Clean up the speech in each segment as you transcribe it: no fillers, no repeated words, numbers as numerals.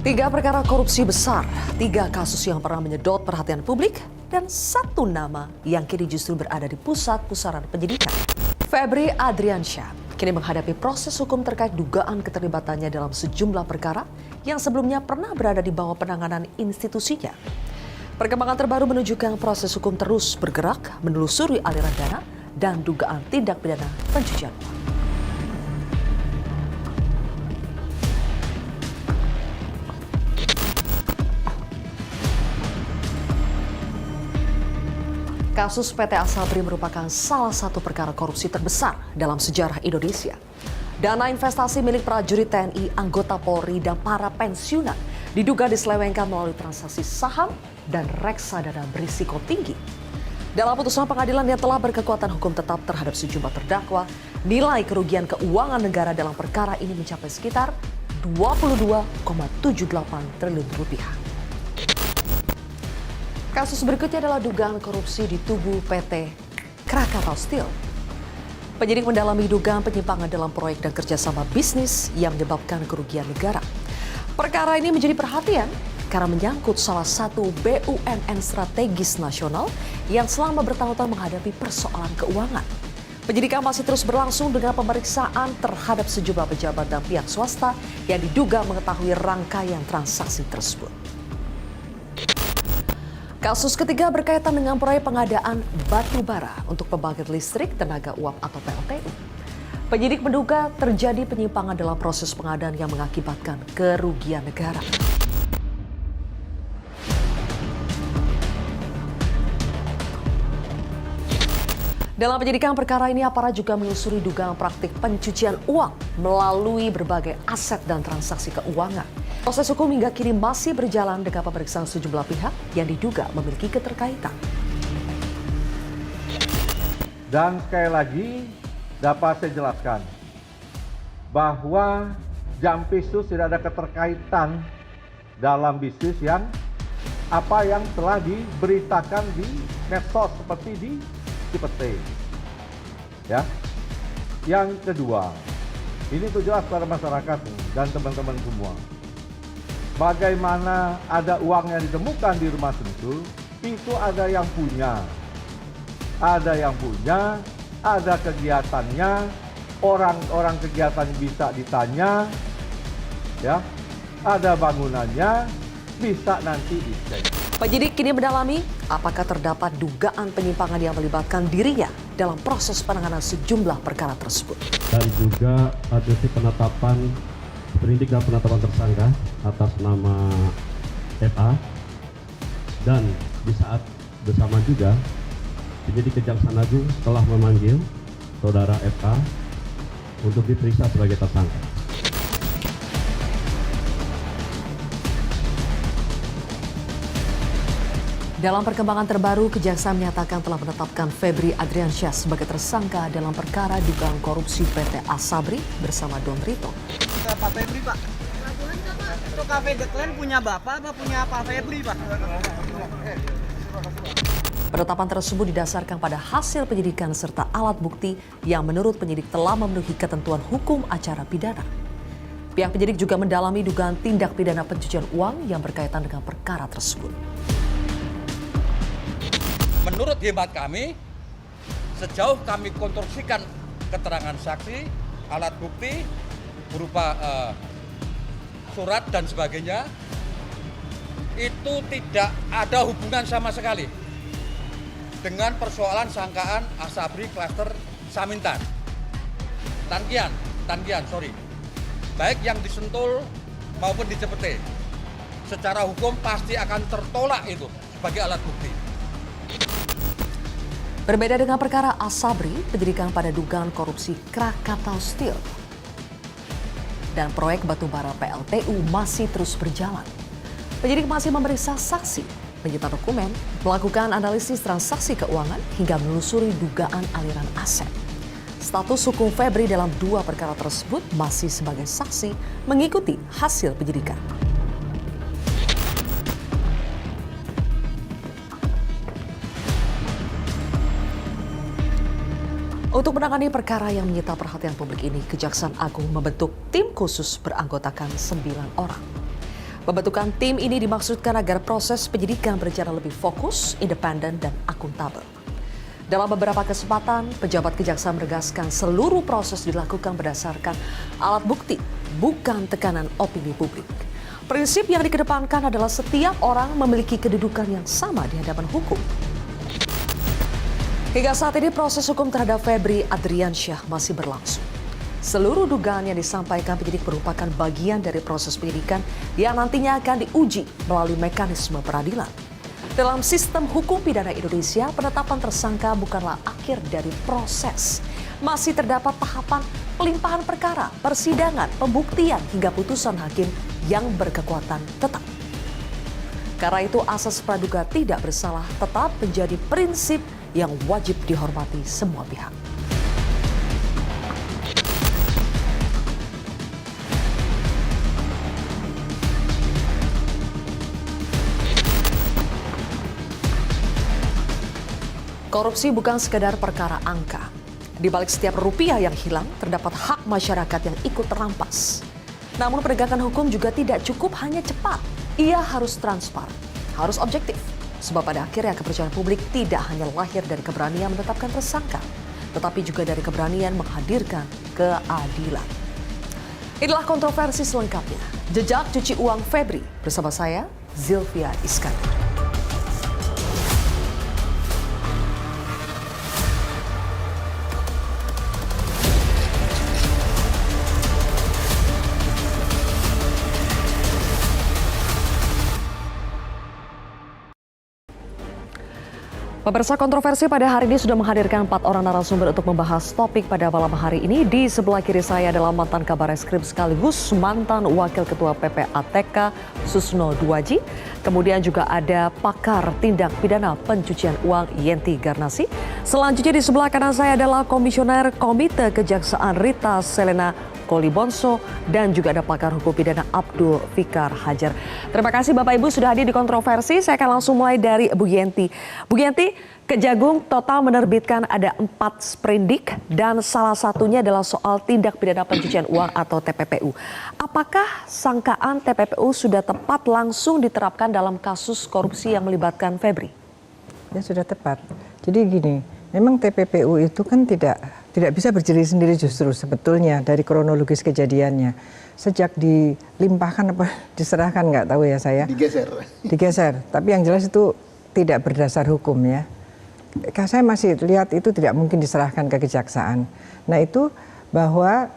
Tiga perkara korupsi besar, tiga kasus yang pernah menyedot perhatian publik, dan satu nama yang kini justru berada di pusat pusaran penyidikan. Febri Adriansyah kini menghadapi proses hukum terkait dugaan keterlibatannya dalam sejumlah perkara yang sebelumnya pernah berada di bawah penanganan institusinya. Perkembangan terbaru menunjukkan proses hukum terus bergerak menelusuri aliran dana dan dugaan tindak pidana pencucian uang. Kasus PT Asabri merupakan salah satu perkara korupsi terbesar dalam sejarah Indonesia. Dana investasi milik prajurit TNI, anggota Polri, dan para pensiunan diduga diselewengkan melalui transaksi saham dan reksadana berisiko tinggi. Dalam putusan pengadilan yang telah berkekuatan hukum tetap terhadap sejumlah terdakwa, nilai kerugian keuangan negara dalam perkara ini mencapai sekitar 22,78 triliun rupiah. Kasus berikutnya adalah dugaan korupsi di tubuh PT Krakatau Steel. Penyidik mendalami dugaan penyimpangan dalam proyek dan kerjasama bisnis yang menyebabkan kerugian negara. Perkara ini menjadi perhatian karena menyangkut salah satu BUMN strategis nasional yang selama bertahun-tahun menghadapi persoalan keuangan. Penyidikan masih terus berlangsung dengan pemeriksaan terhadap sejumlah pejabat dan pihak swasta yang diduga mengetahui rangkaian transaksi tersebut. Kasus ketiga berkaitan dengan proyek pengadaan batu bara untuk pembangkit listrik tenaga uap atau PLTU. Penyidik menduga terjadi penyimpangan dalam proses pengadaan yang mengakibatkan kerugian negara. Dalam penyidikan perkara ini, aparat juga menelusuri dugaan praktik pencucian uang melalui berbagai aset dan transaksi keuangan. Proses hukum hingga kini masih berjalan dengan pemeriksaan sejumlah pihak yang diduga memiliki keterkaitan. Dan sekali lagi dapat saya jelaskan bahwa Jampisus tidak ada keterkaitan dalam bisnis yang telah diberitakan di medsos seperti di Cipete. Ya. Yang kedua, ini tuh jelas pada masyarakat dan teman-teman semua. Bagaimana ada uang yang ditemukan di rumah Sentul, itu ada yang punya. Ada yang punya, ada kegiatannya, orang-orang kegiatan bisa ditanya, ya. Ada bangunannya, bisa nanti dicek. Penyidik kini mendalami apakah terdapat dugaan penyimpangan yang melibatkan dirinya dalam proses penanganan sejumlah perkara tersebut. Dan juga ada penetapan perindik dan penetapan tersangka atas nama FA, dan di saat bersama juga penyidik Kejaksaan Agung telah memanggil saudara FA untuk diperiksa sebagai tersangka. Dalam perkembangan terbaru, Kejaksaan menyatakan telah menetapkan Febri Adriansyah sebagai tersangka dalam perkara dugaan korupsi PT Asabri bersama Don Rito. Pak Febri, Pak. Itu Cafe Deklen punya Bapak apa punya Pak Febri, Pak? Penetapan tersebut didasarkan pada hasil penyidikan serta alat bukti yang menurut penyidik telah memenuhi ketentuan hukum acara pidana. Pihak penyidik juga mendalami dugaan tindak pidana pencucian uang yang berkaitan dengan perkara tersebut. Menurut hemat kami, sejauh kami konstruksikan keterangan saksi, alat bukti berupa surat dan sebagainya, itu tidak ada hubungan sama sekali dengan persoalan sangkaan Asabri klaster Samintan. Tankian, baik yang di Sentul maupun di Cipete. Secara hukum pasti akan tertolak itu sebagai alat bukti. Berbeda dengan perkara Asabri, penyidikan pada dugaan korupsi Krakatau Steel dan proyek batubara PLTU masih terus berjalan. Penyidik masih memeriksa saksi, menyita dokumen, melakukan analisis transaksi keuangan, hingga menelusuri dugaan aliran aset. Status hukum Febri dalam dua perkara tersebut masih sebagai saksi mengikuti hasil penyidikan. Untuk menangani perkara yang menyita perhatian publik ini, Kejaksaan Agung membentuk tim khusus beranggotakan 9 orang. Pembentukan tim ini dimaksudkan agar proses penyidikan berjalan lebih fokus, independen, dan akuntabel. Dalam beberapa kesempatan, pejabat kejaksaan menegaskan seluruh proses dilakukan berdasarkan alat bukti, bukan tekanan opini publik. Prinsip yang dikedepankan adalah setiap orang memiliki kedudukan yang sama di hadapan hukum. Hingga saat ini proses hukum terhadap Febri Adriansyah masih berlangsung. Seluruh dugaan yang disampaikan penyidik merupakan bagian dari proses penyidikan yang nantinya akan diuji melalui mekanisme peradilan. Dalam sistem hukum pidana Indonesia, penetapan tersangka bukanlah akhir dari proses. Masih terdapat tahapan pelimpahan perkara, persidangan, pembuktian, hingga putusan hakim yang berkekuatan tetap. Karena itu asas praduga tidak bersalah tetap menjadi prinsip yang wajib dihormati semua pihak. Korupsi bukan sekedar perkara angka. Di balik setiap rupiah yang hilang, terdapat hak masyarakat yang ikut terampas. Namun penegakan hukum juga tidak cukup hanya cepat. Ia harus transparan, harus objektif. Sebab pada akhirnya kepercayaan publik tidak hanya lahir dari keberanian menetapkan tersangka, tetapi juga dari keberanian menghadirkan keadilan. Inilah kontroversi selengkapnya. Jejak cuci uang Febri bersama saya, Zilvia Iskandar. Pemirsa, kontroversi pada hari ini sudah menghadirkan 4 orang narasumber untuk membahas topik pada malam hari ini. Di sebelah kiri saya adalah mantan Kabar Eskrim sekaligus mantan Wakil Ketua PPATK Susno Duaji. Kemudian juga ada pakar tindak pidana pencucian uang Yenti Garnasi. Selanjutnya di sebelah kanan saya adalah Komisioner Komite Kejaksaan Rita Selena Kolibonso dan juga ada pakar hukum pidana Abdul Fikar Hajar. Terima kasih Bapak Ibu sudah hadir di kontroversi. Saya akan langsung mulai dari Bu Yenti. Bu Yenti, Kejagung total menerbitkan ada 4 sprindik dan salah satunya adalah soal tindak pidana pencucian uang atau TPPU. Apakah sangkaan TPPU sudah tepat langsung diterapkan dalam kasus korupsi yang melibatkan Febri? Ya sudah tepat. Jadi gini, memang TPPU itu kan tidak bisa berdiri sendiri justru sebetulnya dari kronologis kejadiannya. Sejak dilimpahkan apa diserahkan nggak tahu ya saya. Digeser. Tapi yang jelas itu tidak berdasar hukum ya. Saya masih lihat itu tidak mungkin diserahkan ke kejaksaan. Nah itu bahwa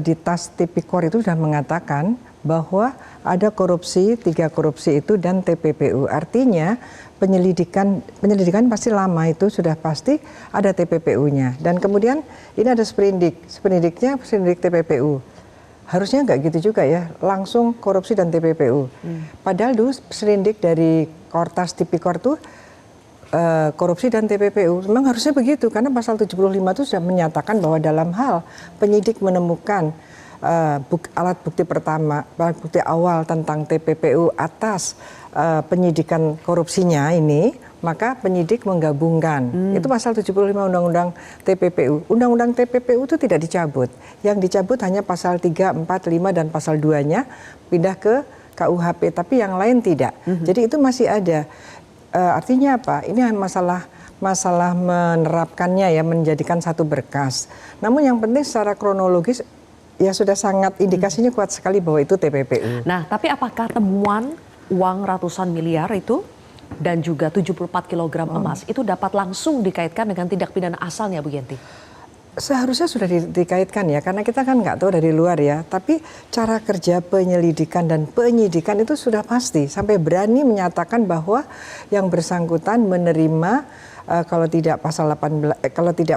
di tas Tipikor itu sudah mengatakan bahwa ada korupsi, 3 korupsi itu dan TPPU. Artinya penyelidikan pasti lama, itu sudah pasti ada TPPU-nya. Dan kemudian ini ada sprindik TPPU. Harusnya nggak gitu juga ya, langsung korupsi dan TPPU. Padahal dulu sprindik dari Kortas Tipikor tuh korupsi dan TPPU. Memang harusnya begitu karena pasal 75 itu sudah menyatakan bahwa dalam hal penyidik menemukan alat bukti pertama, alat bukti awal tentang TPPU atas penyidikan korupsinya ini, maka penyidik menggabungkan. Itu pasal 75 Undang-Undang TPPU. Undang-Undang TPPU itu tidak dicabut. Yang dicabut hanya pasal 3, 4, 5 dan pasal 2-nya pindah ke KUHP, tapi yang lain tidak. Jadi itu masih ada. Artinya apa? Ini masalah menerapkannya ya, menjadikan satu berkas. Namun yang penting secara kronologis ya sudah sangat indikasinya kuat sekali bahwa itu TPPU. Nah, tapi apakah temuan uang ratusan miliar itu dan juga 74 kg emas itu dapat langsung dikaitkan dengan tindak pidana asalnya, Bu Yenti? Seharusnya sudah dikaitkan ya, karena kita kan nggak tahu dari luar ya. Tapi cara kerja penyelidikan dan penyidikan itu sudah pasti. Sampai berani menyatakan bahwa yang bersangkutan menerima kalau tidak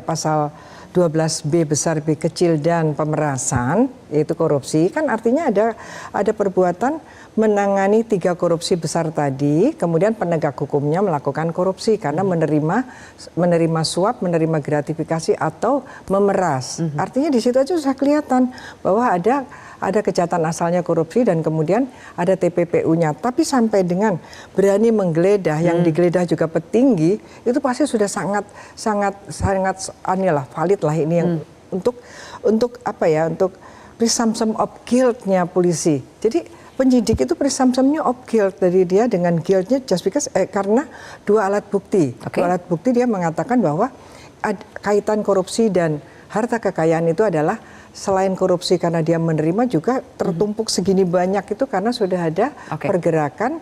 pasal 12B besar B kecil dan pemerasan, yaitu korupsi, kan artinya ada perbuatan menangani 3 korupsi besar tadi, kemudian penegak hukumnya melakukan korupsi karena menerima suap, menerima gratifikasi atau memeras. Artinya di situ aja sudah kelihatan bahwa ada kejahatan asalnya korupsi dan kemudian ada TPPU-nya. Tapi sampai dengan berani menggeledah, yang digeledah juga petinggi, itu pasti sudah sangat valid lah ini yang untuk presumption of guilt-nya polisi. Jadi penyidik itu presumptionnya of guilt dari dia dengan guiltnya just because karena dua alat bukti. Dua alat bukti dia mengatakan bahwa kaitan korupsi dan harta kekayaan itu adalah selain korupsi karena dia menerima juga tertumpuk segini banyak itu karena sudah ada pergerakan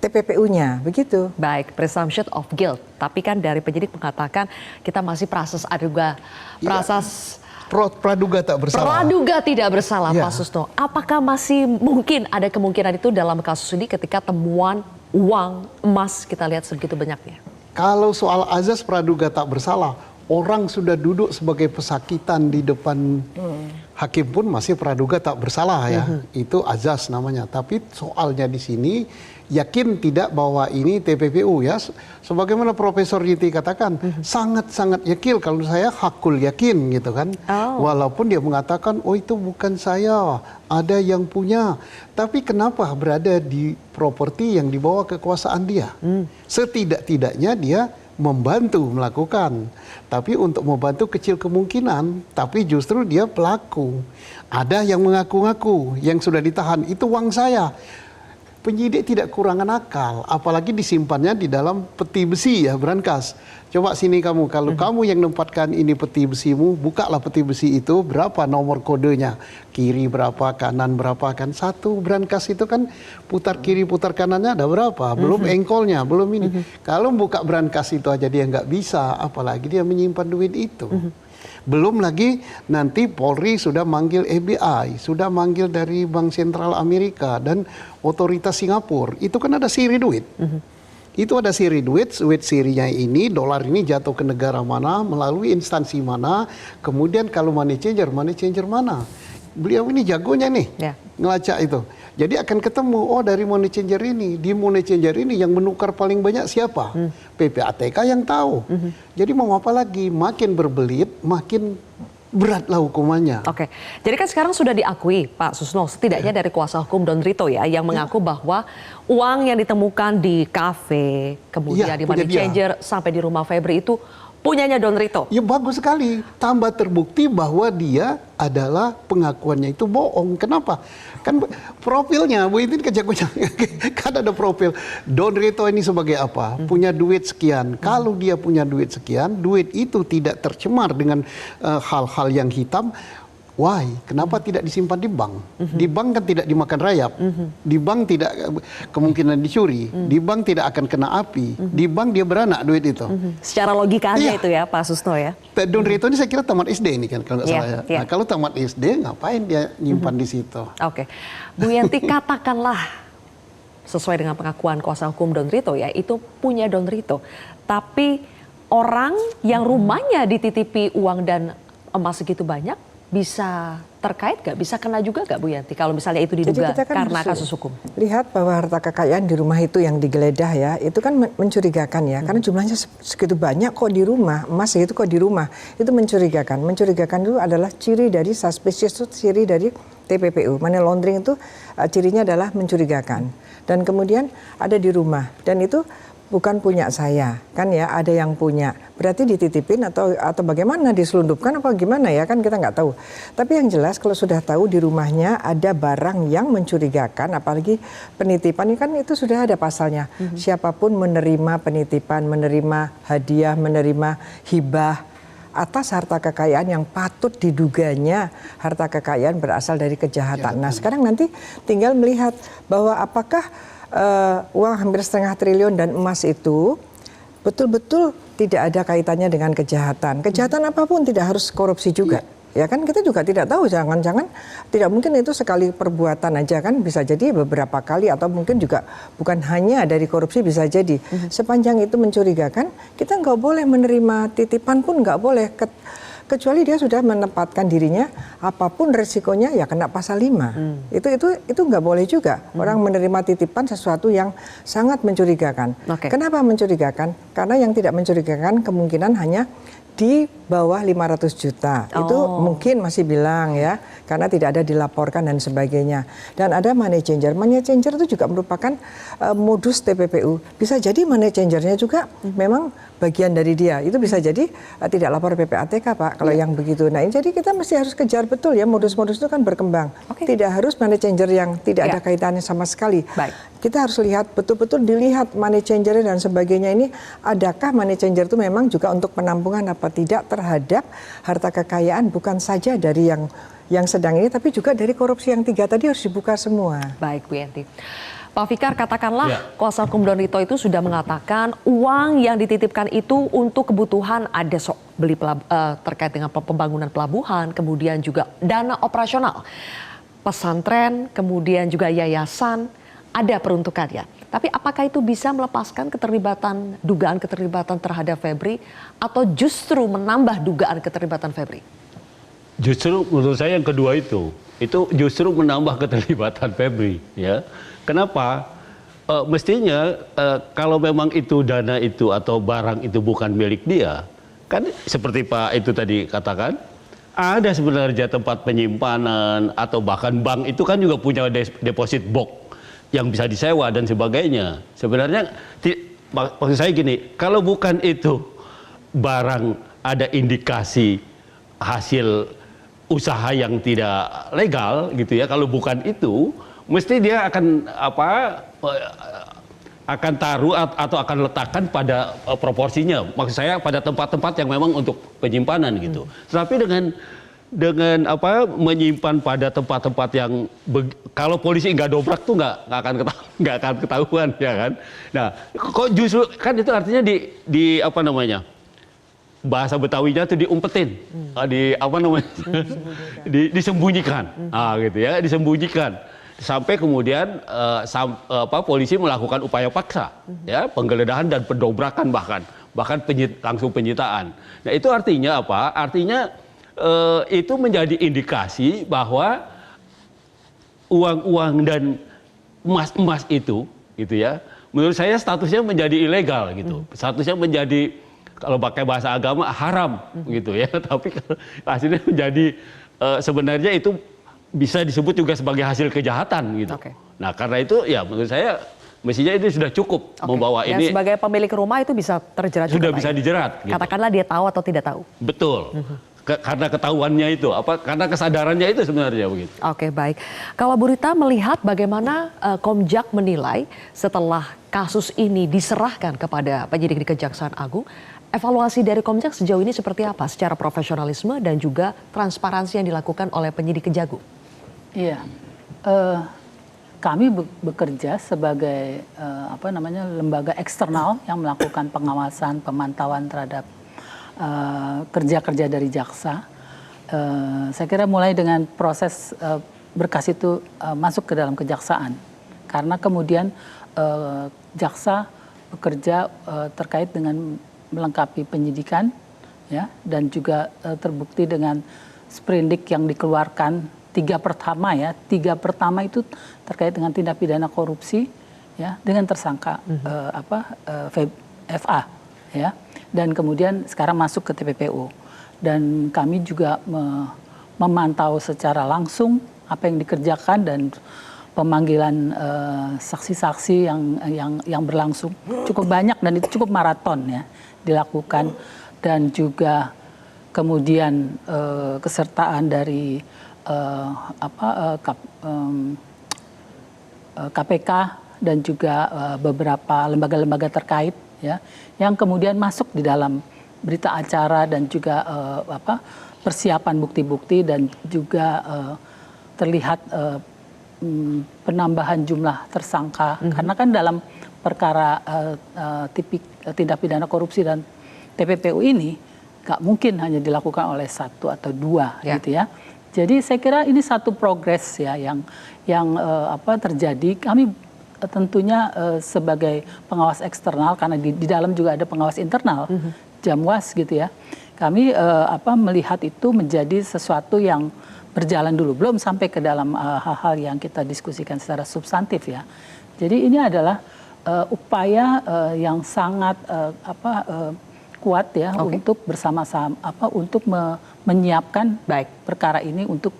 TPPU-nya, begitu. Baik, presumption of guilt. Tapi kan dari penyidik mengatakan kita masih proses praduga tak bersalah. Praduga tidak bersalah, Ya. Pak Susno. Apakah masih mungkin ada kemungkinan itu dalam kasus ini ketika temuan uang emas kita lihat segitu banyaknya? Kalau soal azas praduga tak bersalah, orang sudah duduk sebagai pesakitan di depan hakim pun masih praduga tak bersalah ya. Itu azas namanya. Tapi soalnya di sini yakin tidak bahwa ini TPPU ya. Sebagaimana Profesor Yiti katakan, sangat-sangat yakin, kalau saya hakul yakin gitu kan. Walaupun dia mengatakan, oh itu bukan saya, ada yang punya. Tapi kenapa berada di properti yang dibawa kekuasaan dia? Setidak-tidaknya dia membantu melakukan. Tapi untuk membantu kecil kemungkinan, tapi justru dia pelaku. Ada yang mengaku-ngaku, yang sudah ditahan, itu uang saya. Penyidik tidak kurangan akal, apalagi disimpannya di dalam peti besi ya, brankas. Coba sini kamu, kalau kamu yang nempatkan ini peti besimu, bukalah peti besi itu, berapa nomor kodenya, kiri berapa, kanan berapa, kan satu brankas itu kan putar kiri putar kanannya ada berapa, belum engkolnya, belum ini. Kalau buka brankas itu aja dia nggak bisa, apalagi dia menyimpan duit itu. Belum lagi nanti Polri sudah manggil FBI, sudah manggil dari Bank Sentral Amerika dan otoritas Singapura. Itu kan ada siri duit. Itu ada siri duit sirinya ini, dolar ini jatuh ke negara mana, melalui instansi mana, kemudian kalau money changer mana. Beliau ini jagonya nih, ngelacak itu. Jadi akan ketemu, oh dari money changer ini, di money changer ini yang menukar paling banyak siapa? PPATK yang tahu. Jadi mau apa lagi? Makin berbelit, makin beratlah hukumannya. Oke, jadi kan sekarang sudah diakui Pak Susno, setidaknya dari kuasa hukum Don Rito ya, yang mengaku bahwa uang yang ditemukan di kafe, kemudian di money changer sampai di rumah Febri itu punyanya Don Rito. Ya bagus sekali, tambah terbukti bahwa dia adalah pengakuannya itu bohong. Kenapa? Kan profilnya, Bu Intin kejagonya, kan ada profil. Don Rito ini sebagai apa? Punya duit sekian. Kalau dia punya duit sekian, duit itu tidak tercemar dengan hal-hal yang hitam. Why? Kenapa tidak disimpan di bank? Di bank kan tidak dimakan rayap. Di bank tidak kemungkinan dicuri. Di bank tidak akan kena api. Di bank dia beranak duit itu. Secara logikanya itu ya Pak Susno ya. Don Rito ini saya kira tamat SD ini kan kalau nggak salah ya. Nah, kalau tamat SD ngapain dia nyimpan di situ? Oke. Bu Yanti, katakanlah sesuai dengan pengakuan kuasa hukum Don Rito ya, itu punya Don Rito. Tapi orang yang rumahnya dititipi uang dan emas segitu banyak, bisa terkait gak? Bisa kena juga gak Bu Yanti kalau misalnya itu diduga karena kasus hukum? Lihat bahwa harta kekayaan di rumah itu yang digeledah ya, itu kan mencurigakan ya. Karena jumlahnya segitu banyak kok di rumah, emas segitu kok di rumah. Itu mencurigakan. Mencurigakan itu adalah ciri dari suspicious, itu ciri dari TPPU. Money laundering itu cirinya adalah mencurigakan. Dan kemudian ada di rumah. Dan itu bukan punya saya, kan ya, ada yang punya. Berarti dititipin atau bagaimana, diselundupkan apa gimana ya, kan kita nggak tahu. Tapi yang jelas kalau sudah tahu di rumahnya ada barang yang mencurigakan, apalagi penitipan, kan itu sudah ada pasalnya. Siapapun menerima penitipan, menerima hadiah, menerima hibah atas harta kekayaan yang patut diduganya harta kekayaan berasal dari kejahatan. Nah sekarang nanti tinggal melihat bahwa apakah uang hampir 1,5 triliun dan emas itu betul-betul tidak ada kaitannya dengan kejahatan. Kejahatan apapun tidak harus korupsi juga. Ya kan kita juga tidak tahu, jangan-jangan tidak mungkin itu sekali perbuatan aja, kan bisa jadi beberapa kali atau mungkin juga bukan hanya dari korupsi, bisa jadi. Sepanjang itu mencurigakan, kita nggak boleh menerima titipan pun nggak boleh. Kecuali dia sudah menempatkan dirinya, apapun resikonya ya kena pasal 5. Itu nggak boleh juga. Orang menerima titipan sesuatu yang sangat mencurigakan. Kenapa mencurigakan? Karena yang tidak mencurigakan kemungkinan hanya di bawah 500 juta. Itu mungkin masih bilang ya, karena tidak ada dilaporkan dan sebagainya. Dan ada money changer. Money changer itu juga merupakan modus TPPU. Bisa jadi money changernya juga memang bagian dari dia. Itu bisa jadi tidak lapor PPATK, Pak, kalau yang begitu. Nah, ini jadi kita mesti harus kejar betul ya, modus-modus itu kan berkembang. Tidak harus money changer yang tidak ada kaitannya sama sekali. Baik. Kita harus lihat betul-betul dilihat money changer dan sebagainya ini, adakah money changer itu memang juga untuk penampungan apa tidak terhadap harta kekayaan, bukan saja dari yang sedang ini, tapi juga dari korupsi yang 3 tadi harus dibuka semua. Baik, Bu Yanti. Pak Fikar, katakanlah kuasa hukum Don Lito itu sudah mengatakan uang yang dititipkan itu untuk kebutuhan ada beli terkait dengan pembangunan pelabuhan, kemudian juga dana operasional, pesantren, kemudian juga yayasan, ada peruntukannya. Tapi apakah itu bisa melepaskan dugaan keterlibatan terhadap Febri atau justru menambah dugaan keterlibatan Febri? Justru menurut saya yang kedua itu justru menambah keterlibatan Febri, ya. Kenapa? Mestinya kalau memang itu dana itu atau barang itu bukan milik dia, kan seperti Pak itu tadi katakan, ada sebenarnya tempat penyimpanan atau bahkan bank itu kan juga punya deposit box yang bisa disewa dan sebagainya. Sebenarnya maksud saya gini, kalau bukan itu barang ada indikasi hasil usaha yang tidak legal gitu ya, kalau bukan itu mesti dia akan akan taruh atau akan letakkan pada proporsinya. Maksud saya pada tempat-tempat yang memang untuk penyimpanan gitu. Tetapi dengan menyimpan pada tempat-tempat yang kalau polisi nggak dobrak tuh nggak akan ketahuan ya kan. Nah, kok justru kan itu artinya di bahasa Betawinya tuh diumpetin, disembunyikan, gitu ya, disembunyikan sampai kemudian polisi melakukan upaya paksa, ya, penggeledahan dan pendobrakan bahkan langsung penyitaan. Nah itu artinya apa? Artinya itu menjadi indikasi bahwa uang-uang dan emas-emas itu, gitu ya, menurut saya statusnya menjadi ilegal gitu, statusnya menjadi kalau pakai bahasa agama haram gitu ya, tapi hasilnya menjadi sebenarnya itu bisa disebut juga sebagai hasil kejahatan gitu. Nah karena itu ya menurut saya mestinya itu sudah cukup membawa dan ini. Sebagai pemilik rumah itu bisa terjerat sudah juga, bisa dijerat. Gitu. Katakanlah dia tahu atau tidak tahu. Betul. Karena ketahuannya itu, karena kesadarannya itu sebenarnya begitu. Oke, baik. Kalau Bu Rita melihat bagaimana Komjak menilai setelah kasus ini diserahkan kepada penyidik di Kejaksaan Agung, evaluasi dari Komjak sejauh ini seperti apa secara profesionalisme dan juga transparansi yang dilakukan oleh penyidik Kejagung? Iya, kami bekerja sebagai lembaga eksternal yang melakukan pengawasan, pemantauan terhadap kerja-kerja dari jaksa. Saya kira mulai dengan proses berkas itu masuk ke dalam kejaksaan, karena kemudian jaksa bekerja terkait dengan melengkapi penyidikan, ya, dan juga terbukti dengan sprindik yang dikeluarkan 3 pertama itu terkait dengan tindak pidana korupsi, ya, dengan tersangka FA, ya. Dan kemudian sekarang masuk ke TPPU, dan kami juga memantau secara langsung apa yang dikerjakan dan pemanggilan saksi-saksi yang berlangsung cukup banyak dan itu cukup maraton ya dilakukan, dan juga kemudian kesertaan dari KPK dan juga beberapa lembaga-lembaga terkait, ya, yang kemudian masuk di dalam berita acara dan juga persiapan bukti-bukti dan juga terlihat penambahan jumlah tersangka, karena kan dalam perkara tindak pidana korupsi dan TPPU ini nggak mungkin hanya dilakukan oleh 1 atau 2 gitu ya. Jadi saya kira ini satu progres ya yang terjadi. Kami tentunya sebagai pengawas eksternal, karena di dalam juga ada pengawas internal, Jamwas gitu ya. Kami melihat itu menjadi sesuatu yang berjalan dulu, belum sampai ke dalam hal-hal yang kita diskusikan secara substantif ya. Jadi ini adalah upaya yang sangat kuat ya untuk bersama-sama untuk menyiapkan perkara ini untuk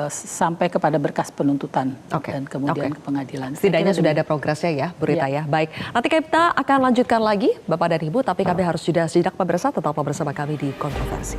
sampai kepada berkas penuntutan dan kemudian ke pengadilan. Setidaknya sudah ada progresnya ya, Bu Rita ya. Baik, nanti kita akan lanjutkan lagi Bapak dan Ibu, tapi kami harus sudah sidak pemirsa, tetaplah bersama kami di Kontroversi.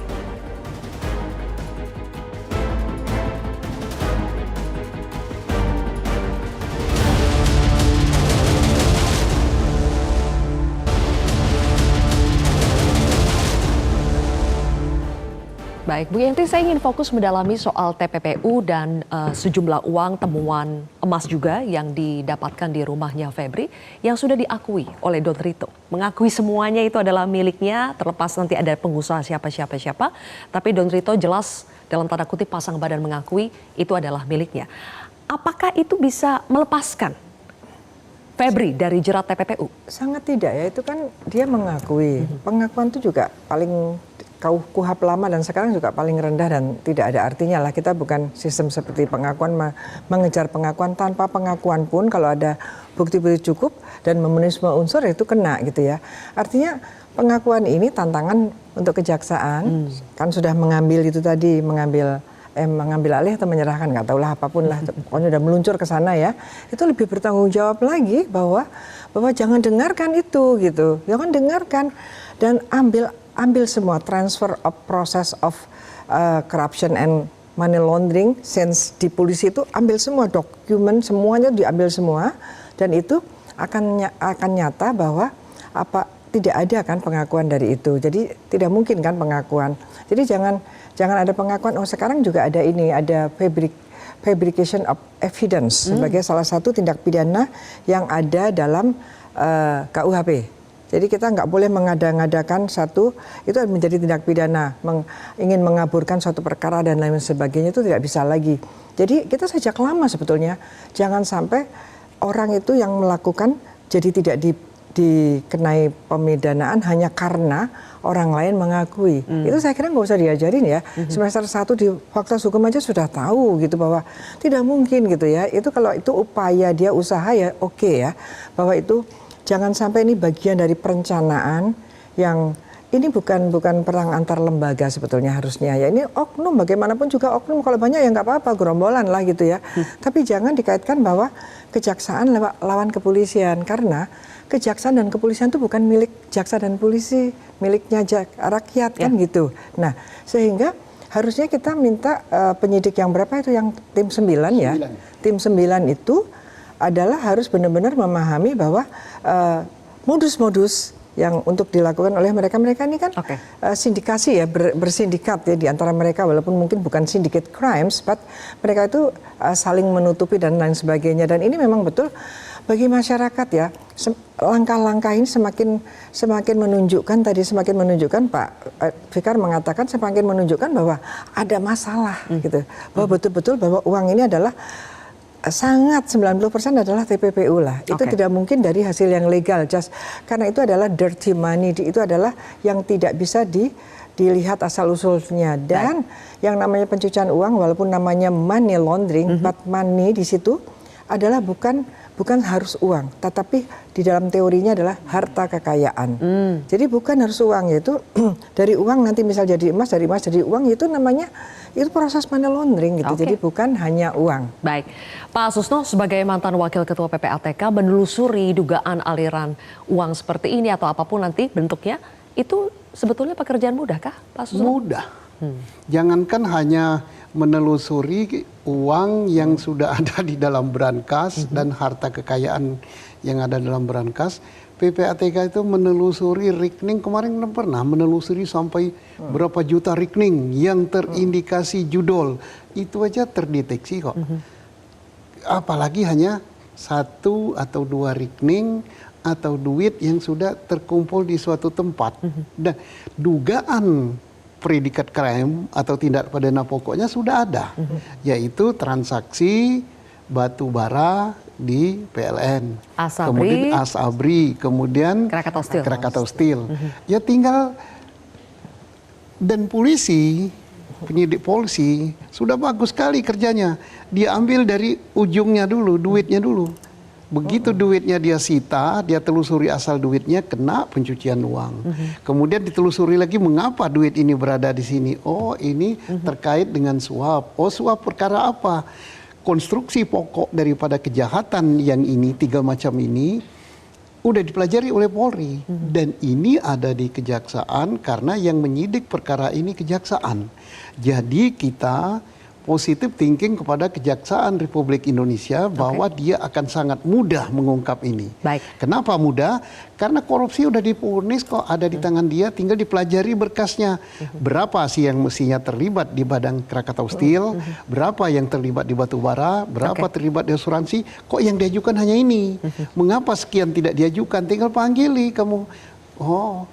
Baik, Bu Yenti, saya ingin fokus mendalami soal TPPU dan sejumlah uang temuan emas juga yang didapatkan di rumahnya Febri yang sudah diakui oleh Don Rito. Mengakui semuanya itu adalah miliknya, terlepas nanti ada pengusaha siapa, tapi Don Rito jelas dalam tanda kutip pasang badan mengakui itu adalah miliknya. Apakah itu bisa melepaskan Febri dari jerat TPPU? Sangat tidak ya, itu kan dia mengakui. Pengakuan itu juga paling KUHP lama dan sekarang juga paling rendah dan tidak ada artinya lah. Kita bukan sistem seperti pengakuan, mengejar pengakuan. Tanpa pengakuan pun kalau ada bukti-bukti cukup dan memenuhi semua unsur itu kena gitu ya. Artinya pengakuan ini tantangan untuk kejaksaan, kan sudah mengambil itu tadi, mengambil alih atau menyerahkan, nggak tahu lah apapun lah, pokoknya udah meluncur ke sana ya. Itu lebih bertanggung jawab lagi bahwa jangan dengarkan itu gitu, jangan dengarkan dan ambil semua transfer of process of corruption and money laundering, sense di polisi itu ambil semua dokumen, semuanya diambil semua dan itu akan nyata bahwa tidak ada kan pengakuan dari itu. Jadi tidak mungkin kan pengakuan. Jadi jangan ada pengakuan. Oh sekarang juga ada ini, ada fabrication of evidence sebagai salah satu tindak pidana yang ada dalam KUHP. Jadi kita nggak boleh mengada-ngadakan itu menjadi tindak pidana, ingin mengaburkan suatu perkara dan lain sebagainya itu tidak bisa lagi. Jadi kita sejak lama sebetulnya jangan sampai orang itu yang melakukan jadi tidak dikenai pemidanaan hanya karena orang lain mengakui. Itu saya kira nggak usah diajarin ya. Semester 1 di Fakultas Hukum aja sudah tahu gitu bahwa tidak mungkin gitu ya. Itu kalau itu upaya dia usaha ya oke ya. Bahwa itu jangan sampai ini bagian dari perencanaan yang ini bukan perang antar lembaga sebetulnya harusnya ya. Ini oknum, bagaimanapun juga oknum, kalau banyak ya nggak apa-apa, gerombolan lah gitu ya. Tapi jangan dikaitkan bahwa kejaksaan lawan kepolisian, karena kejaksaan dan kepolisian itu bukan milik jaksa dan polisi, miliknya rakyat kan gitu. Nah sehingga harusnya kita minta penyidik yang berapa itu, yang tim 9 ya. Tim 9 itu adalah harus benar-benar memahami bahwa modus-modus yang untuk dilakukan oleh mereka ini kan sindikasi ya, bersindikat ya di antara mereka, walaupun mungkin bukan syndicate crimes, but mereka itu saling menutupi dan lain sebagainya. Dan ini memang betul bagi masyarakat ya, langkah-langkah ini semakin menunjukkan Pak Fikar mengatakan semakin menunjukkan bahwa ada masalah gitu, bahwa betul-betul bahwa uang ini adalah sangat 90% adalah TPPU lah. Itu tidak mungkin dari hasil yang legal, karena itu adalah dirty money, itu adalah yang tidak bisa dilihat asal-usulnya. Dan yang namanya pencucian uang, walaupun namanya money laundering, but money di situ adalah bukan harus uang, tetapi di dalam teorinya adalah harta kekayaan. Jadi bukan harus uang, yaitu dari uang nanti misal jadi emas, dari emas jadi uang, itu namanya itu proses money laundering gitu. Jadi bukan hanya uang. Baik, Pak Susno sebagai mantan Wakil Ketua PPATK menelusuri dugaan aliran uang seperti ini atau apapun nanti bentuknya, itu sebetulnya pekerjaan mudah kah, Pak Susno? Mudah. Jangankan hanya menelusuri uang yang sudah ada di dalam brankas dan harta kekayaan yang ada dalam brankas, PPATK itu menelusuri rekening, kemarin pernah menelusuri sampai berapa juta rekening yang terindikasi judol, itu aja terdeteksi kok. Apalagi hanya 1 atau 2 rekening atau duit yang sudah terkumpul di suatu tempat. Dan dugaan predikat crime atau tindak pidana pokoknya sudah ada, yaitu transaksi batu bara di PLN, kemudian Asabri, kemudian Krakatau Steel. Ya tinggal, dan polisi, penyidik polisi sudah bagus sekali kerjanya. Dia ambil dari ujungnya dulu, duitnya dulu. Begitu duitnya dia sita, dia telusuri asal duitnya, kena pencucian uang. Kemudian ditelusuri lagi mengapa duit ini berada di sini. Oh, ini terkait dengan suap. Oh, suap perkara apa? Konstruksi pokok daripada kejahatan yang ini, 3 macam ini, udah dipelajari oleh Polri. Dan ini ada di kejaksaan karena yang menyidik perkara ini kejaksaan. Jadi kita positive thinking kepada Kejaksaan Republik Indonesia bahwa dia akan sangat mudah mengungkap ini. Baik. Kenapa mudah? Karena korupsi udah diponis kok, ada di tangan dia, tinggal dipelajari berkasnya. Berapa sih yang mestinya terlibat di Badan Krakatau Steel, berapa yang terlibat di batu bara, berapa terlibat di asuransi, kok yang diajukan hanya ini. Mengapa sekian tidak diajukan? Tinggal panggili kamu. Oh,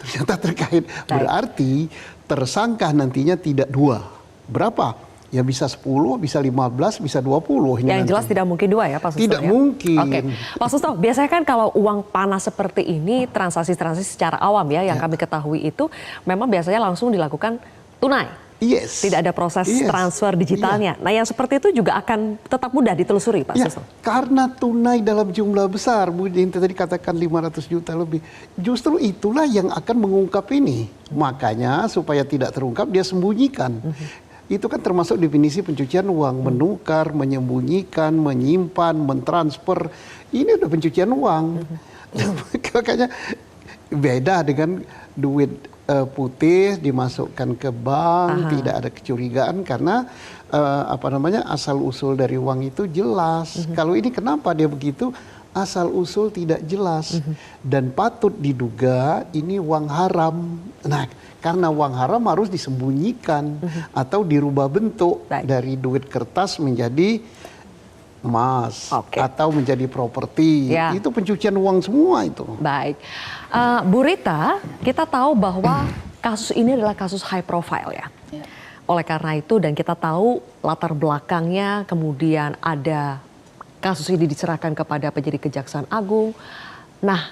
ternyata terkait. Berarti tersangka nantinya tidak 2. Berapa? Ya bisa 10, bisa 15, bisa 20. Yang jelas tidak mungkin 2 ya Pak Susto? Tidak ya? mungkin. Oke, Pak Susto, biasanya kan kalau uang panas seperti ini, transaksi-transaksi secara awam ya, yang kami ketahui itu memang biasanya langsung dilakukan tunai. Yes. Tidak ada proses transfer digitalnya. Nah yang seperti itu juga akan tetap mudah ditelusuri Pak Susto? Karena tunai dalam jumlah besar, Bu Dinti tadi katakan 500 juta lebih. Justru itulah yang akan mengungkap ini. Makanya supaya tidak terungkap dia sembunyikan. Itu kan termasuk definisi pencucian uang, menukar, menyembunyikan, menyimpan, mentransfer. Ini udah pencucian uang. Makanya beda dengan duit putih dimasukkan ke bank, tidak ada kecurigaan karena asal usul dari uang itu jelas. Kalau ini kenapa dia begitu? Asal usul tidak jelas dan patut diduga ini uang haram. Nah, karena uang haram harus disembunyikan atau dirubah bentuk dari duit kertas menjadi emas atau menjadi properti. Itu pencucian uang semua itu. Baik, Bu Rita, kita tahu bahwa kasus ini adalah kasus high profile ya. Oleh karena itu dan kita tahu latar belakangnya, kemudian ada kasus ini diserahkan kepada penyidik Kejaksaan Agung. Nah,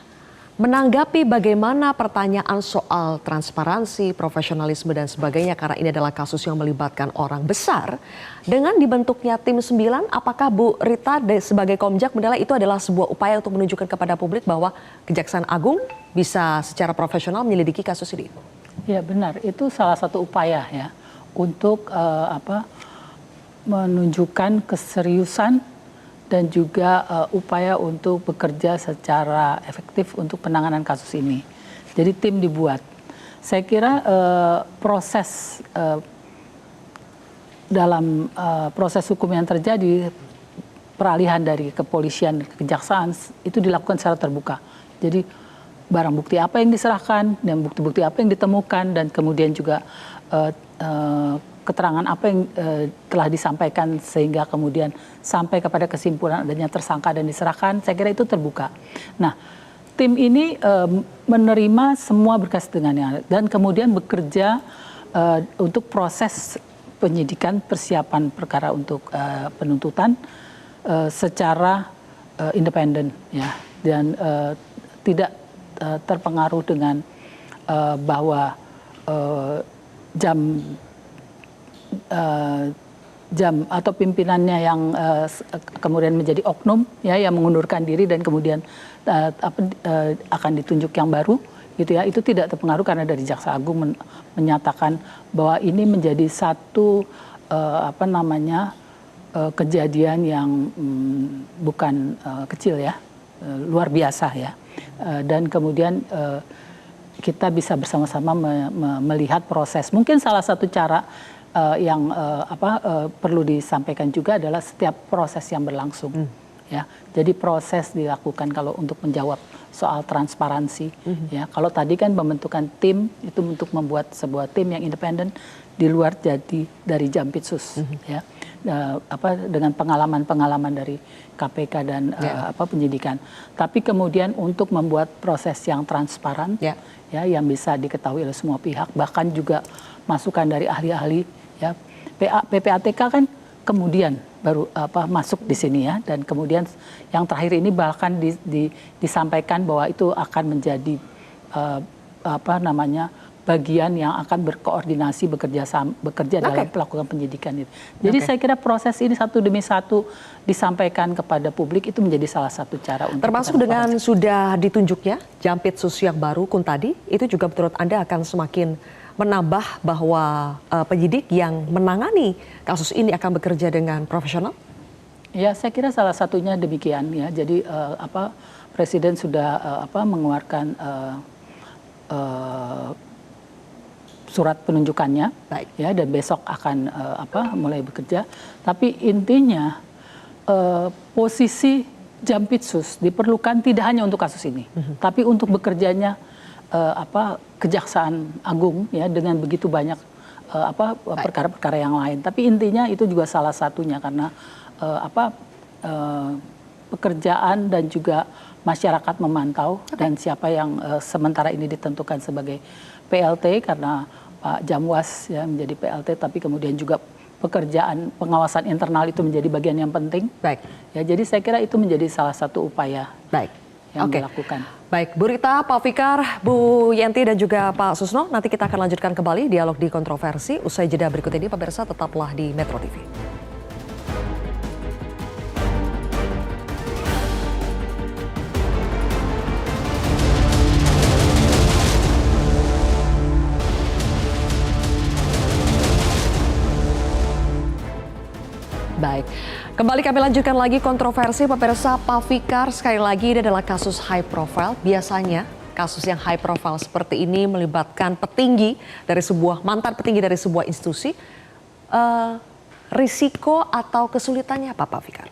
menanggapi bagaimana pertanyaan soal transparansi, profesionalisme dan sebagainya karena ini adalah kasus yang melibatkan orang besar. Dengan dibentuknya tim 9, apakah Bu Rita sebagai Komjak menilai itu adalah sebuah upaya untuk menunjukkan kepada publik bahwa Kejaksaan Agung bisa secara profesional menyelidiki kasus ini? Ya benar, itu salah satu upaya ya untuk menunjukkan keseriusan dan juga upaya untuk bekerja secara efektif untuk penanganan kasus ini. Jadi tim dibuat. Saya kira proses dalam proses hukum yang terjadi, peralihan dari kepolisian ke kejaksaan itu dilakukan secara terbuka. Jadi barang bukti apa yang diserahkan dan bukti-bukti apa yang ditemukan dan kemudian juga keterangan apa yang telah disampaikan sehingga kemudian sampai kepada kesimpulan adanya tersangka dan diserahkan, saya kira itu terbuka. Nah, tim ini menerima semua berkas dengannya dan kemudian bekerja untuk proses penyidikan, persiapan perkara untuk penuntutan secara independen ya, dan tidak terpengaruh dengan bahwa jam atau pimpinannya yang kemudian menjadi oknum ya yang mengundurkan diri dan kemudian akan ditunjuk yang baru gitu ya, itu tidak terpengaruh karena dari Jaksa Agung menyatakan bahwa ini menjadi satu kejadian yang bukan kecil ya, luar biasa ya, dan kemudian kita bisa bersama-sama melihat proses. Mungkin salah satu cara yang perlu disampaikan juga adalah setiap proses yang berlangsung ya. Jadi proses dilakukan kalau untuk menjawab soal transparansi ya. Kalau tadi kan pembentukan tim itu untuk membuat sebuah tim yang independen di luar dari Jampitsus ya. Dengan pengalaman-pengalaman dari KPK dan penyidikan. Tapi kemudian untuk membuat proses yang transparan ya yang bisa diketahui oleh semua pihak, bahkan juga masukan dari ahli-ahli ya. PPATK kan kemudian baru masuk di sini ya, dan kemudian yang terakhir ini bahkan disampaikan bahwa itu akan menjadi bagian yang akan berkoordinasi bekerja dalam melakukan penyidikan itu. Jadi saya kira proses ini satu demi satu disampaikan kepada publik itu menjadi salah satu cara untuk termasuk dengan sudah ditunjuknya Jampitsus yang baru Kuntadi, itu juga menurut Anda akan semakin menambah bahwa penyidik yang menangani kasus ini akan bekerja dengan profesional? Ya, saya kira salah satunya demikian ya. Jadi Presiden sudah mengeluarkan surat penunjukannya, ya, dan besok akan mulai bekerja. Tapi intinya posisi Jampitsus diperlukan tidak hanya untuk kasus ini, tapi untuk bekerjanya Kejaksaan Agung ya dengan begitu banyak perkara-perkara yang lain. Tapi intinya itu juga salah satunya karena pekerjaan dan juga masyarakat memantau dan siapa yang sementara ini ditentukan sebagai PLT karena Pak Jamwas ya menjadi PLT, tapi kemudian juga pekerjaan pengawasan internal itu menjadi bagian yang penting. Ya, jadi saya kira itu menjadi salah satu upaya yang dilakukan. Baik, Bu Rita, Pak Fikar, Bu Yenti dan juga Pak Susno, nanti kita akan lanjutkan kembali dialog di kontroversi. Usai jeda berikut ini, pemirsa tetaplah di Metro TV. Baik, kembali kami lanjutkan lagi kontroversi pemirsa. Pak Fikar, sekali lagi ini adalah kasus high profile. Biasanya kasus yang high profile seperti ini melibatkan mantan petinggi dari sebuah institusi. Risiko atau kesulitannya apa, Pak Fikar?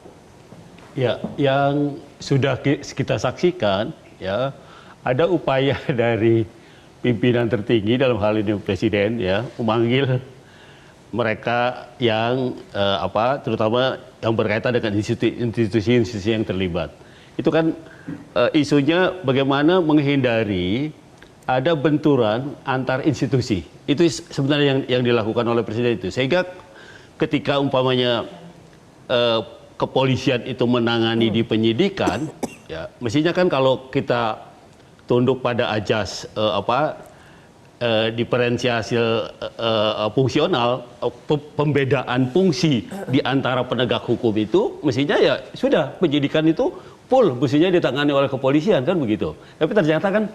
Ya, yang sudah kita saksikan ya, ada upaya dari pimpinan tertinggi dalam hal ini Presiden ya memanggil mereka yang terutama yang berkaitan dengan institusi-institusi yang terlibat. Itu kan isunya bagaimana menghindari ada benturan antar institusi. Itu sebenarnya yang dilakukan oleh Presiden itu. Sehingga ketika umpamanya kepolisian itu menangani di penyidikan, ya mestinya kan kalau kita tunduk pada ajas diferensiasi fungsional, pembedaan fungsi di antara penegak hukum itu mestinya ya sudah penyidikan itu full mestinya ditangani oleh kepolisian kan begitu. Tapi ternyata kan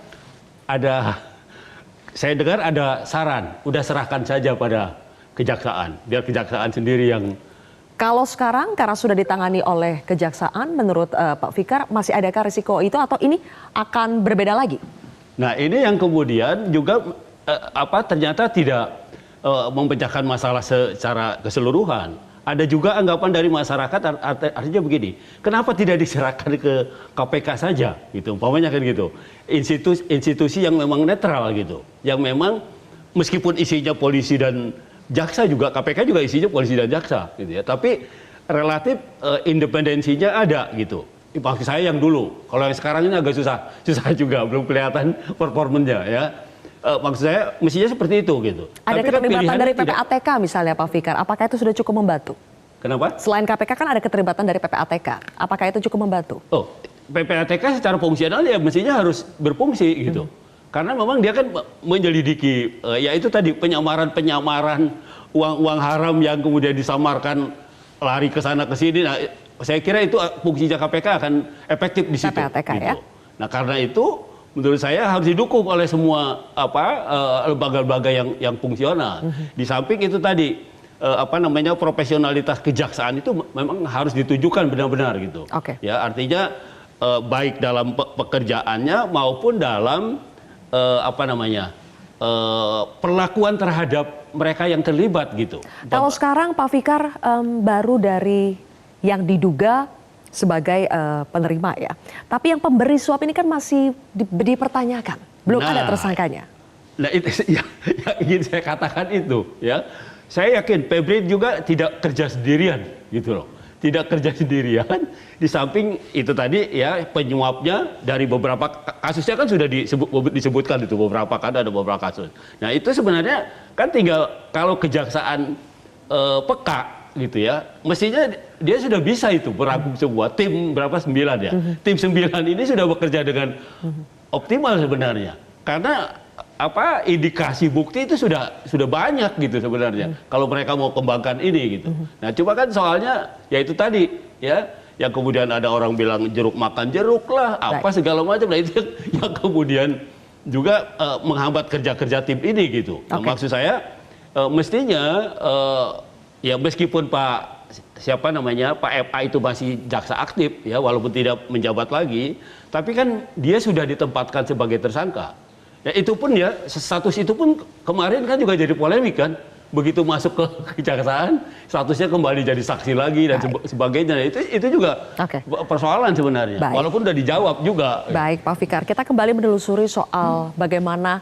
saya dengar ada saran, udah serahkan saja pada kejaksaan, biar kejaksaan sendiri yang. Kalau sekarang karena sudah ditangani oleh kejaksaan, menurut Pak Fikar masih adakah risiko itu atau ini akan berbeda lagi? Nah ini yang kemudian juga ternyata tidak memecahkan masalah secara keseluruhan. Ada juga anggapan dari masyarakat artinya begini, kenapa tidak diserahkan ke KPK saja gitu, umpamanya kan gitu. Institusi yang memang netral gitu, yang memang meskipun isinya polisi dan jaksa juga, KPK juga isinya polisi dan jaksa gitu ya, tapi relatif independensinya ada gitu. Maksud saya yang dulu, kalau yang sekarang ini agak susah juga, belum kelihatan performanya ya. Maksud saya mestinya seperti itu gitu. Ada tapi keterlibatan kan dari PPATK misalnya Pak Fikar, apakah itu sudah cukup membantu? Kenapa? Selain KPK kan ada keterlibatan dari PPATK, apakah itu cukup membantu? Oh, PPATK secara fungsional ya mestinya harus berfungsi gitu. Karena memang dia kan menyelidiki, ya itu tadi penyamaran uang haram yang kemudian disamarkan lari ke sana ke sini. Nah, saya kira itu fungsinya KPK akan efektif di situ. PPATK gitu. ya. Nah, karena itu menurut saya harus didukung oleh semua lembaga-lembaga yang fungsional. Di samping itu tadi profesionalitas kejaksaan itu memang harus ditujukan benar-benar gitu. Ya, artinya baik dalam pekerjaannya maupun dalam perlakuan terhadap mereka yang terlibat gitu. Kalau sekarang Pak Fikar baru dari yang diduga sebagai penerima ya. Tapi yang pemberi suap ini kan masih dipertanyakan. Belum ada tersangkanya. Nah itu yang ingin saya katakan itu ya. Saya yakin Febri juga tidak kerja sendirian gitu loh. Tidak kerja sendirian. Di samping itu tadi ya penyuapnya dari beberapa kasusnya kan sudah disebutkan itu beberapa kan ada beberapa kasus. Nah itu sebenarnya kan tinggal kalau kejaksaan peka gitu ya, mestinya dia sudah bisa itu merangkum sebuah tim berapa 9 ya. Tim 9 ini sudah bekerja dengan optimal sebenarnya. Karena indikasi bukti itu sudah banyak gitu sebenarnya. Kalau mereka mau kembangkan ini gitu. Nah, cuma kan soalnya ya itu tadi ya, yang kemudian ada orang bilang jeruk makan jeruk lah, apa segala macam. Nah, itu yang kemudian juga menghambat kerja-kerja tim ini gitu. Nah, maksud saya mestinya ya meskipun Pak FA itu masih jaksa aktif ya, walaupun tidak menjabat lagi, tapi kan dia sudah ditempatkan sebagai tersangka. Ya itu pun ya, status itu pun kemarin kan juga jadi polemik kan. Begitu masuk ke kejaksaan, statusnya kembali jadi saksi lagi dan sebagainya. Itu juga persoalan sebenarnya. Walaupun udah dijawab juga. Baik, Pak Fikar, kita kembali menelusuri soal bagaimana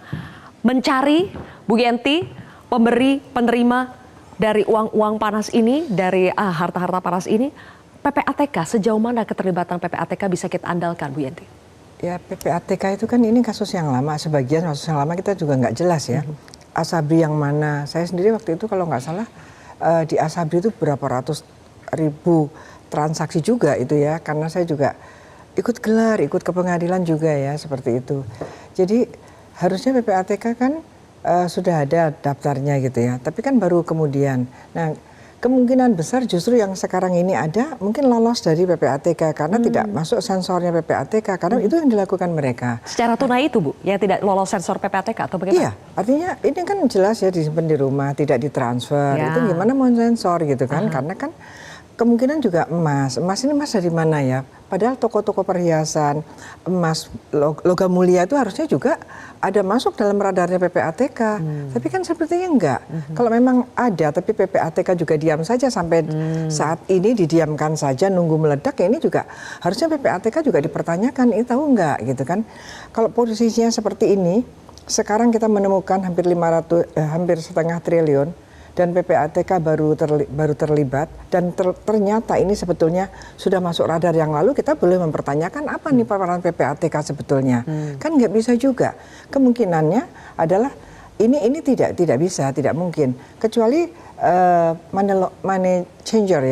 mencari Bu Yenti, pemberi penerima dari uang-uang panas ini, dari harta-harta panas ini. PPATK, sejauh mana keterlibatan PPATK bisa kita andalkan, Bu Yenti? Ya, PPATK itu kan ini kasus yang lama, sebagian kasus yang lama kita juga nggak jelas ya. Asabri yang mana, saya sendiri waktu itu kalau nggak salah di Asabri itu berapa ratus ribu transaksi juga itu ya, karena saya juga ikut gelar, ikut ke pengadilan juga ya, seperti itu. Jadi harusnya PPATK kan sudah ada daftarnya gitu ya, tapi kan baru kemudian. Nah, kemungkinan besar justru yang sekarang ini ada mungkin lolos dari PPATK karena tidak masuk sensornya PPATK, karena itu yang dilakukan mereka. Secara tunai itu Bu, yang tidak lolos sensor PPATK atau bagaimana? Iya, artinya ini kan jelas ya disimpan di rumah, tidak ditransfer. Itu gimana mau sensor gitu kan? Karena kan kemungkinan juga emas ini emas dari mana ya? Padahal toko-toko perhiasan, emas, logam mulia itu harusnya juga ada masuk dalam radarnya PPATK. Tapi kan sepertinya enggak. Kalau memang ada, tapi PPATK juga diam saja sampai saat ini, didiamkan saja, nunggu meledak, ya ini juga harusnya PPATK juga dipertanyakan, ini tahu enggak gitu kan. Kalau posisinya seperti ini, sekarang kita menemukan hampir setengah triliun, dan PPATK baru terlibat, dan ternyata ini sebetulnya sudah masuk radar yang lalu, kita boleh mempertanyakan apa nih peran PPATK sebetulnya. Kan nggak bisa juga. Kemungkinannya adalah ini tidak bisa, tidak mungkin. Kecuali money changer.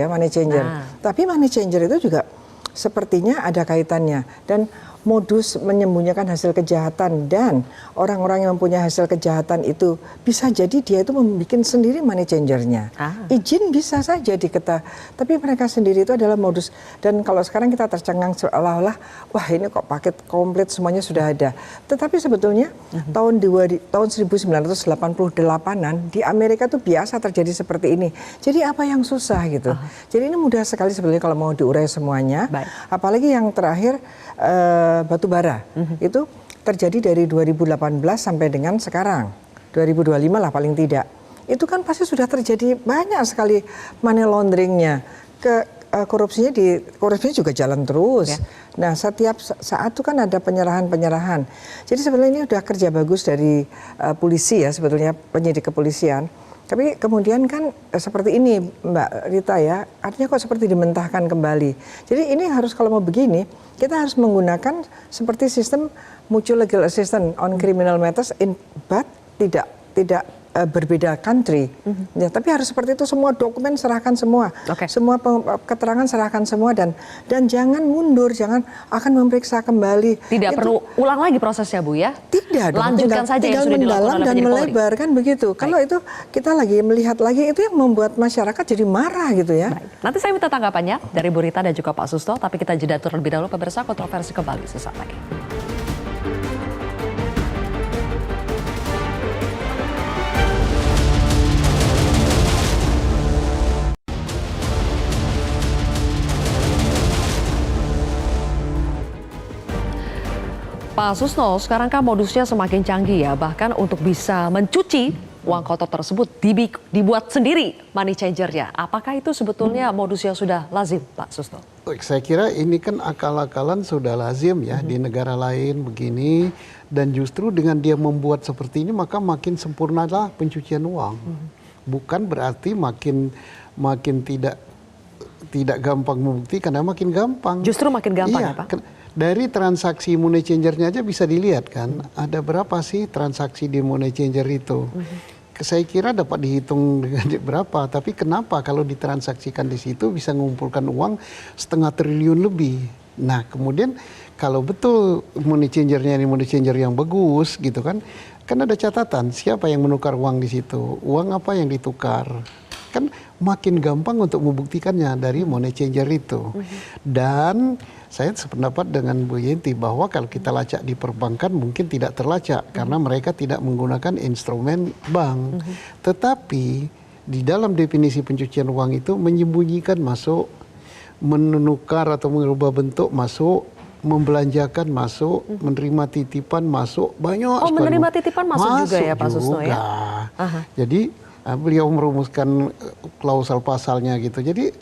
Tapi money changer itu juga sepertinya ada kaitannya. Dan modus menyembunyikan hasil kejahatan, dan orang-orang yang mempunyai hasil kejahatan itu bisa jadi dia itu membuat sendiri money changernya. Izin bisa saja diketahui, tapi mereka sendiri itu adalah modus. Dan kalau sekarang kita tercengang seolah-olah, wah ini kok paket komplit semuanya sudah ada. Tetapi sebetulnya tahun 1988-an di Amerika itu biasa terjadi seperti ini. Jadi apa yang susah gitu? Jadi ini mudah sekali sebetulnya kalau mau diurai semuanya. Apalagi yang terakhir batu bara itu terjadi dari 2018 sampai dengan sekarang 2025 lah paling tidak. Itu kan pasti sudah terjadi banyak sekali money launderingnya, korupsinya juga jalan terus. Nah, setiap saat itu kan ada penyerahan. Jadi sebenarnya ini udah kerja bagus dari polisi ya, sebetulnya penyidik kepolisian. Tapi kemudian kan seperti ini Mbak Rita ya, artinya kok seperti dimentahkan kembali. Jadi ini harus, kalau mau begini, kita harus menggunakan seperti sistem mutual legal assistance on criminal matters but tidak berbeda country. Ya, tapi harus seperti itu, semua dokumen serahkan semua. Semua keterangan serahkan semua, dan jangan mundur, jangan akan memeriksa kembali. Tidak perlu ulang lagi prosesnya Bu ya? Tidak, lanjutkan saja yang sudah dilakukan oleh dan penyidik melebar kan begitu. Kalau itu kita lagi melihat lagi, itu yang membuat masyarakat jadi marah gitu ya. Nanti saya minta tanggapannya dari Bu Rita dan juga Pak Susto, tapi kita jeda terlebih dahulu. Pemirsa, Kontroversi kembali sesaat lagi. Pak Susno, sekarang kan modusnya semakin canggih ya, bahkan untuk bisa mencuci uang kotor tersebut dibuat sendiri money changernya. Apakah itu sebetulnya modus yang sudah lazim, Pak Susno? Saya kira ini kan akal-akalan sudah lazim ya di negara lain begini, dan justru dengan dia membuat seperti ini maka makin sempurnalah pencucian uang. Bukan berarti makin tidak gampang membuktikan, karena makin gampang. Justru makin gampang ya Pak? Dari transaksi money changernya aja bisa dilihat kan, ada berapa sih transaksi di money changer itu. Saya kira dapat dihitung dengan berapa, tapi kenapa kalau ditransaksikan di situ bisa mengumpulkan uang 500 triliun lebih. Nah kemudian kalau betul money changernya ini money changer yang bagus gitu kan ada catatan siapa yang menukar uang di situ, uang apa yang ditukar. Kan makin gampang untuk membuktikannya dari money changer itu. Dan saya sependapat dengan Bu Yenti bahwa kalau kita lacak di perbankan mungkin tidak terlacak karena mereka tidak menggunakan instrumen bank. Tetapi di dalam definisi pencucian uang itu menyembunyikan masuk, menukar atau mengubah bentuk masuk, membelanjakan masuk, menerima titipan masuk, banyak sekali. Menerima titipan masuk juga ya Pak Susno ya? Jadi beliau merumuskan klausal pasalnya gitu. Jadi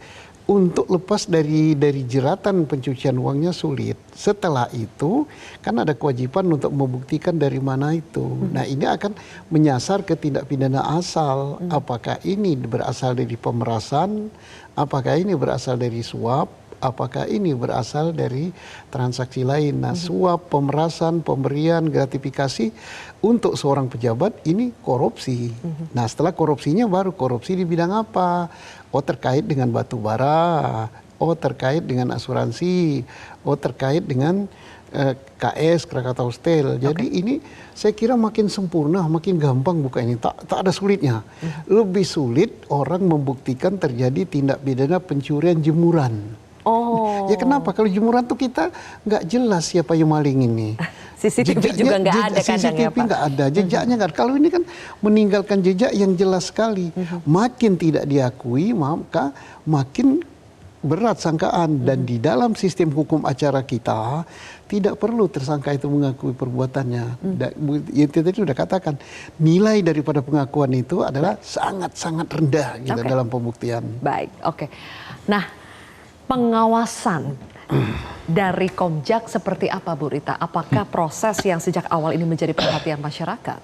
untuk lepas dari jeratan pencucian uangnya sulit. Setelah itu kan ada kewajiban untuk membuktikan dari mana itu. Nah ini akan menyasar ke tindak pidana asal. Apakah ini berasal dari pemerasan, apakah ini berasal dari suap, apakah ini berasal dari transaksi lain. Nah suap, pemerasan, pemberian, gratifikasi untuk seorang pejabat ini korupsi. Nah setelah korupsinya baru korupsi di bidang apa? Oh terkait dengan batu bara, oh terkait dengan asuransi, oh terkait dengan KS, Krakatau Steel. Jadi ini saya kira makin sempurna, makin gampang buka ini. Tak ada sulitnya. Lebih sulit orang membuktikan terjadi tindak pidana pencurian jemuran. Ya kenapa? Kalau jemuran tuh kita nggak jelas siapa yang maling ini. CCTV juga nggak ada kadang ya Pak. CCTV nggak ada, jejaknya nggak ada. Kalau ini kan meninggalkan jejak yang jelas sekali. Makin tidak diakui, maka makin berat sangkaan. Dan di dalam sistem hukum acara kita tidak perlu tersangka itu mengakui perbuatannya. Yang tadi sudah katakan, nilai daripada pengakuan itu adalah sangat-sangat rendah gitu dalam pembuktian. Baik, oke. Nah, pengawasan dari Komjak seperti apa Bu Rita? Apakah proses yang sejak awal ini menjadi perhatian masyarakat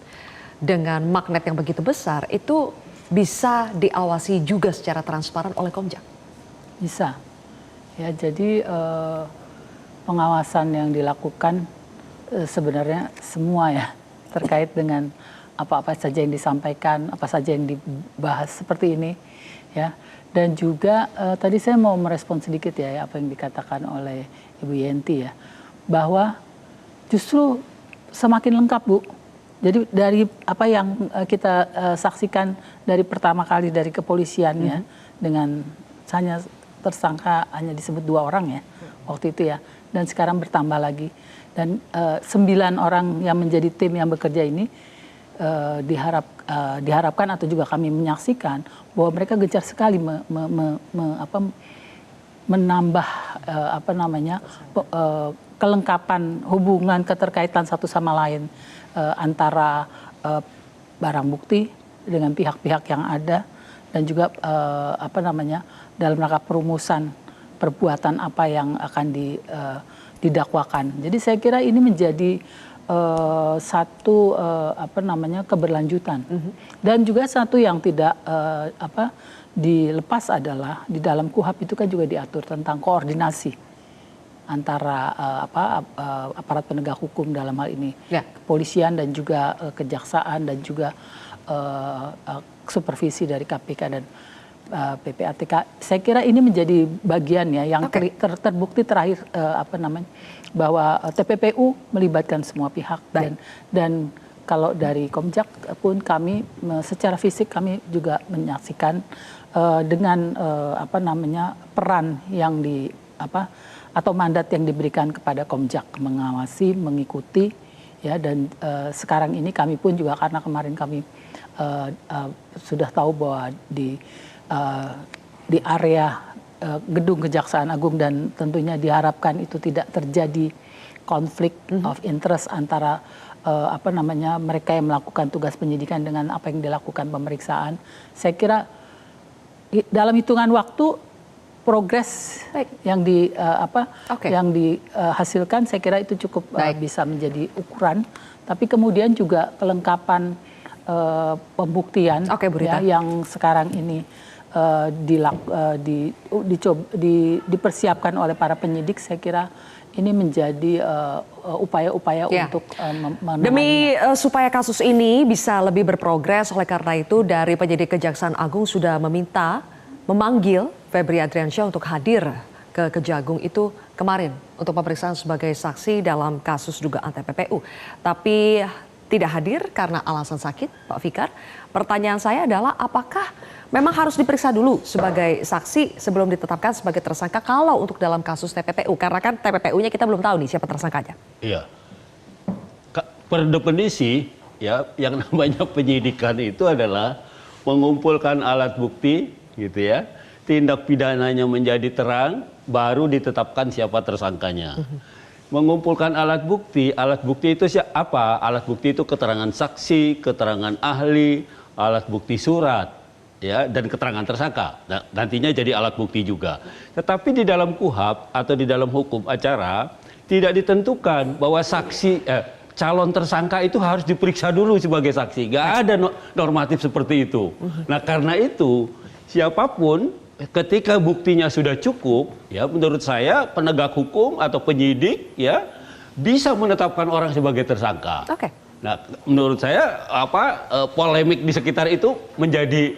dengan magnet yang begitu besar itu bisa diawasi juga secara transparan oleh Komjak? Bisa. Ya, jadi pengawasan yang dilakukan sebenarnya semua ya terkait dengan apa-apa saja yang disampaikan, apa saja yang dibahas seperti ini ya. Dan juga tadi saya mau merespon sedikit ya apa yang dikatakan oleh Ibu Yenti ya, bahwa justru semakin lengkap Bu. Jadi dari apa yang kita saksikan dari pertama kali dari kepolisian ya, dengan hanya tersangka hanya disebut 2 orang ya waktu itu ya, dan sekarang bertambah lagi. Dan 9 orang yang menjadi tim yang bekerja ini diharapkan atau juga kami menyaksikan bahwa mereka gencar sekali menambah kelengkapan hubungan keterkaitan satu sama lain antara barang bukti dengan pihak-pihak yang ada dan juga dalam rangka perumusan perbuatan apa yang akan didakwakan. Jadi saya kira ini menjadi satu keberlanjutan. Dan juga satu yang tidak dilepas adalah di dalam KUHP itu kan juga diatur tentang koordinasi antara aparat penegak hukum dalam hal ini kepolisian dan juga kejaksaan dan juga supervisi dari KPK dan PPATK. Saya kira ini menjadi bagian ya yang terbukti terakhir bahwa TPPU melibatkan semua pihak dan kalau dari Komjak pun kami secara fisik kami juga menyaksikan dengan peran yang atau mandat yang diberikan kepada Komjak mengawasi, mengikuti ya, dan sekarang ini kami pun juga karena kemarin kami sudah tahu bahwa di area gedung Kejaksaan Agung dan tentunya diharapkan itu tidak terjadi konflik of interest antara mereka yang melakukan tugas penyidikan dengan apa yang dilakukan pemeriksaan. Saya kira dalam hitungan waktu progres yang dihasilkan saya kira itu cukup bisa menjadi ukuran. Tapi kemudian juga kelengkapan pembuktian yang sekarang ini dipersiapkan oleh para penyidik, saya kira ini menjadi upaya-upaya untuk demi supaya kasus ini bisa lebih berprogres. Oleh karena itu dari penyidik Kejaksaan Agung sudah memanggil Febri Adriansyah untuk hadir ke Kejagung itu kemarin untuk pemeriksaan sebagai saksi dalam kasus dugaan TPPU. Tapi tidak hadir karena alasan sakit, Pak Fikar. Pertanyaan saya adalah apakah memang harus diperiksa dulu sebagai saksi sebelum ditetapkan sebagai tersangka kalau untuk dalam kasus TPPU? Karena kan TPPU-nya kita belum tahu nih siapa tersangkanya. Iya. Per definisi ya yang namanya penyidikan itu adalah mengumpulkan alat bukti gitu ya. Tindak pidananya menjadi terang baru ditetapkan siapa tersangkanya. Mengumpulkan alat bukti itu apa? Alat bukti itu keterangan saksi, keterangan ahli, alat bukti surat, ya, dan keterangan tersangka. Nah, nantinya jadi alat bukti juga. Tetapi di dalam KUHP atau di dalam hukum acara tidak ditentukan bahwa calon tersangka itu harus diperiksa dulu sebagai saksi. Gak ada normatif seperti itu. Nah, karena itu siapapun ketika buktinya sudah cukup, ya menurut saya penegak hukum atau penyidik ya bisa menetapkan orang sebagai tersangka. Oke. Nah, menurut saya polemik di sekitar itu menjadi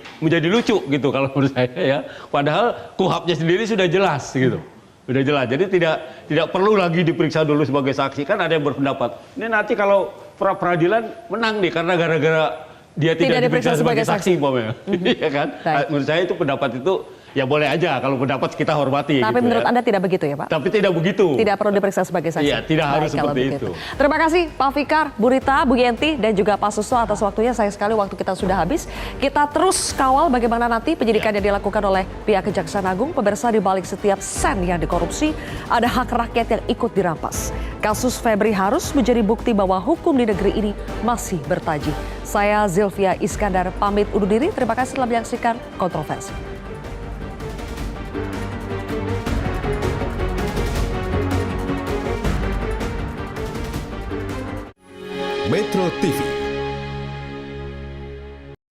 lucu gitu kalau menurut saya ya. Padahal KUHP-nya sendiri sudah jelas gitu. Sudah jelas. Jadi tidak perlu lagi diperiksa dulu sebagai saksi. Kan ada yang berpendapat, ini nanti kalau peradilan menang nih karena gara-gara dia tidak diperiksa sebagai saksi, ya kan? Menurut saya itu pendapat itu ya boleh aja, kalau pendapat kita hormati. Tapi gitu menurut ya. Anda tidak begitu ya Pak? Tapi tidak begitu. Tidak perlu diperiksa sebagai saksi? Iya, tidak harus seperti itu. Terima kasih Pak Fikar, Bu Rita, Bu Yenti, dan juga Pak Susto atas waktunya. Sayang sekali waktu kita sudah habis. Kita terus kawal bagaimana nanti penyidikan yang dilakukan oleh pihak Kejaksaan Agung. Pemirsa, di balik setiap sen yang dikorupsi, ada hak rakyat yang ikut dirampas. Kasus Febri harus menjadi bukti bahwa hukum di negeri ini masih bertaji. Saya Zilvia Iskandar pamit undur diri. Terima kasih telah menyaksikan Kontroversi. Metro TV.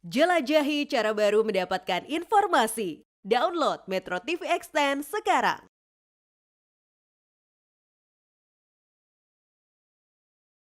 Jelajahi cara baru mendapatkan informasi. Download Metro TV Extend sekarang.